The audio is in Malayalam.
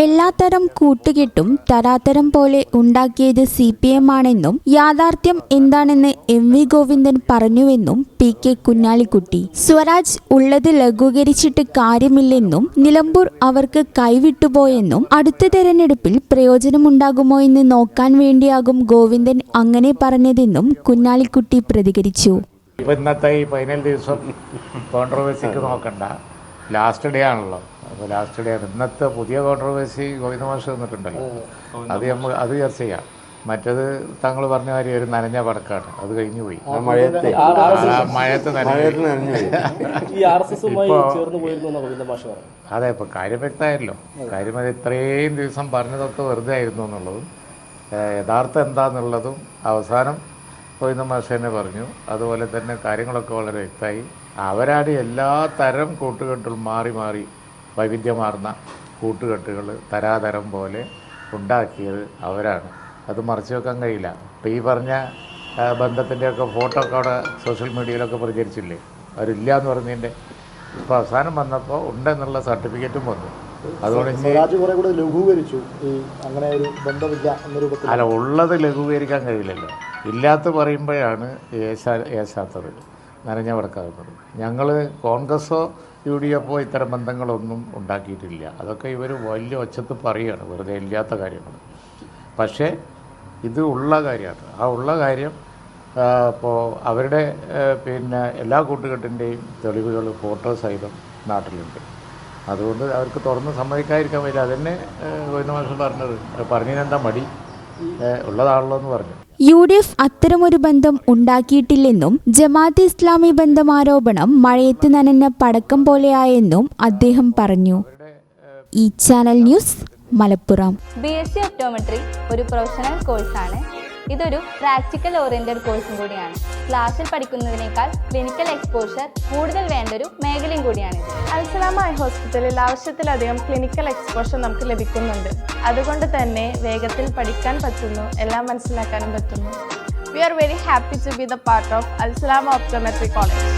എല്ലാത്തരം കൂട്ടുകെട്ടും തരാതരം പോലെ ഉണ്ടാക്കിയത് CPM ആണെന്നും യാഥാർത്ഥ്യം എന്താണെന്ന് MV ഗോവിന്ദൻ പറഞ്ഞുവെന്നും PK കുഞ്ഞാലിക്കുട്ടി. സ്വരാജ് ഉള്ളത് ലഘൂകരിച്ചിട്ട് കാര്യമില്ലെന്നും നിലമ്പൂർ അവർക്ക് കൈവിട്ടുപോയെന്നും അടുത്ത തെരഞ്ഞെടുപ്പിൽ പ്രയോജനമുണ്ടാകുമോ എന്ന് നോക്കാൻ വേണ്ടിയാകും ഗോവിന്ദൻ അങ്ങനെ പറഞ്ഞതെന്നും കുഞ്ഞാലിക്കുട്ടി പ്രതികരിച്ചു. ഇന്നത്തെ ഈ 15 ദിവസം കോൺട്രവേഴ്സിക്ക് നോക്കണ്ട, ലാസ്റ്റ് ഡേ ആണല്ലോ. അപ്പോൾ ലാസ്റ്റ് ഡേ ആണ്. ഇന്നത്തെ പുതിയ കോൺട്രവേഴ്സി ഗോവിന്ദ മാഷ് വന്നിട്ടുണ്ടല്ലോ, അത് ചർച്ച ചെയ്യാം. മറ്റത് താങ്കൾ പറഞ്ഞ കാര്യം ഒരു നനഞ്ഞ പടക്കാണ്, അത് കഴിഞ്ഞു പോയി. മഴയത്ത് അതെ, ഇപ്പോൾ കാര്യം വ്യക്തമായല്ലോ. കാര്യം അത് ഇത്രയും ദിവസം പറഞ്ഞതൊക്കെ വെറുതെ ആയിരുന്നു എന്നുള്ളതും യഥാർത്ഥം എന്താണെന്നുള്ളതും അവസാനം ഗോവിന്ദ മാഷ് തന്നെ പറഞ്ഞു. അതുപോലെ തന്നെ കാര്യങ്ങളൊക്കെ വളരെ വ്യക്തമായി. അവരാണ് എല്ലാ തരം കൂട്ടുകെട്ടുകൾ മാറി മാറി വൈവിധ്യമാർന്ന കൂട്ടുകെട്ടുകൾ തരാതരം പോലെ ഉണ്ടാക്കിയത് അവരാണ്. അത് മറച്ചു വെക്കാൻ കഴിയില്ല. ഇപ്പോൾ ഈ പറഞ്ഞ ബന്ധത്തിൻ്റെയൊക്കെ ഫോട്ടോ ഒക്കെ അവിടെ സോഷ്യൽ മീഡിയയിലൊക്കെ പ്രചരിച്ചില്ലേ, അവരില്ല എന്ന് പറഞ്ഞതിൻ്റെ. ഇപ്പോൾ അവസാനം വന്നപ്പോൾ ഉണ്ടെന്നുള്ള സർട്ടിഫിക്കറ്റും വന്നു. അതുകൊണ്ട് ലഘൂകരിച്ചു, അങ്ങനെ ഒരു ബന്ധമില്ല എന്ന രൂപത്തിൽ. അല്ല, ഉള്ളത് ലഘൂകരിക്കാൻ കഴിയില്ലല്ലോ. ഇല്ലാത്ത പറയുമ്പോഴാണ് ഏശാത്തത്, നനഞ്ഞ വടക്കാകുന്നത്. ഞങ്ങൾ കോൺഗ്രസോ UDF ഇത്തരം ബന്ധങ്ങളൊന്നും ഉണ്ടാക്കിയിട്ടില്ല. അതൊക്കെ ഇവർ വലിയ ഒച്ചത്ത് പറയുകയാണ്, വെറുതെ ഇല്ലാത്ത കാര്യങ്ങൾ. പക്ഷേ ഇത് ഉള്ള കാര്യമാണ്. ആ ഉള്ള കാര്യം ഇപ്പോൾ അവരുടെ എല്ലാ കൂട്ടുകെട്ടിൻ്റെയും തെളിവുകൾ ഫോട്ടോ സഹിതം നാട്ടിലുണ്ട്. അതുകൊണ്ട് അവർക്ക് തുറന്ന് സമ്മതിക്കാതിരിക്കാൻ പറ്റില്ല. അതന്നെ ഗോവിന്ദ മാഷ് പറഞ്ഞത്, പറഞ്ഞതിനെന്താ മടി, ഉള്ളതാണല്ലോ എന്ന് പറഞ്ഞു. UDF അത്തരമൊരു ബന്ധം ഉണ്ടാക്കിയിട്ടില്ലെന്നും ജമാഅത്തെ ഇസ്ലാമി ബന്ധം ആരോപണം മഴയത്ത് നനഞ്ഞ പടക്കം പോലെയായെന്നും അദ്ദേഹം പറഞ്ഞു. ഈ channel news Malappuram. BSc optometry ഒരു പ്രൊഫഷണൽ കോഴ്സാണ്. ഇതൊരു പ്രാക്ടിക്കൽ ഓറിയന്റഡ് കോഴ്സും കൂടിയാണ്. ക്ലാസ്സിൽ പഠിക്കുന്നതിനേക്കാൾ ക്ലിനിക്കൽ എക്സ്പോഷർ കൂടുതൽ വേണ്ടൊരു മേഖലയും കൂടിയാണ്. അൽസലാമ ഐ ഹോസ്പിറ്റലിൽ ആവശ്യത്തിലധികം ക്ലിനിക്കൽ എക്സ്പോഷർ നമുക്ക് ലഭിക്കുന്നുണ്ട്. അതുകൊണ്ട് തന്നെ വേഗത്തിൽ പഠിക്കാൻ പറ്റുന്നു, എല്ലാം മനസ്സിലാക്കാനും പറ്റുന്നു. We are very happy to be the part of Al Salama Optometry College.